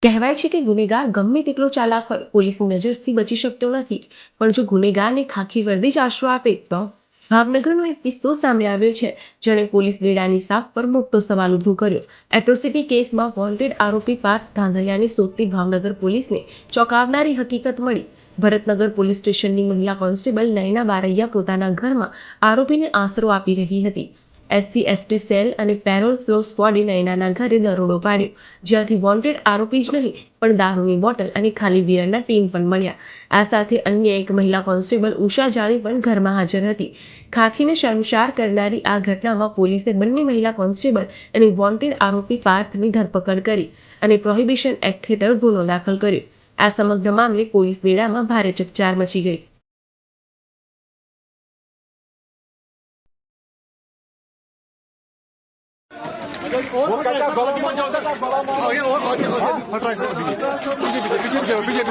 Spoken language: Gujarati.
કહેવાય છે કે ગુનેગાર ગમે તેટલો ચાલાક હોય પોલીસની નજરથી બચી શકતો નથી, પણ જો ગુનેગારને ખાખી વર્દી જ આશરો આપે તો ભાવનગરનો એક કિસ્સો સામે આવ્યો છે, જેણે પોલીસ બેડાની સાખ પર મોટો સવાલ ઊભો કર્યો. એટ્રોસિટી કેસમાં વોન્ટેડ આરોપી પાર્થ ધાંધલિયાની શોધથી ભાવનગર પોલીસને ચોંકાવનારી હકીકત મળી. ભરતનગર પોલીસ સ્ટેશનની મહિલા કોન્સ્ટેબલ નયના બારૈયા પોતાના ઘરમાં આરોપીને આશરો આપી રહી હતી. SC/ST સેલ અને પેરોલ ફ્લો સ્ક્વોડે નયનાના ઘરે દરોડો પાડ્યો, જ્યાંથી વોન્ટેડ આરોપી જ નહીં પણ દારૂની બોટલ અને ખાલી બિયરના ટીન પણ મળ્યા. આ સાથે અન્ય એક મહિલા કોન્સ્ટેબલ ઉષા જાની પણ ઘરમાં હાજર હતી. ખાખીને શર્મસાર કરનારી આ ઘટનામાં પોલીસે બંને મહિલા કોન્સ્ટેબલ અને વોન્ટેડ આરોપી પાર્થની ધરપકડ કરી અને પ્રોહિબિશન એક્ટ હેઠળ ગુનો દાખલ કર્યો. આ સમગ્ર મામલે પોલીસ બેડામાં ભારે ચકચાર મચી ગઈ. वो कहता है पीछे पीछे पीछे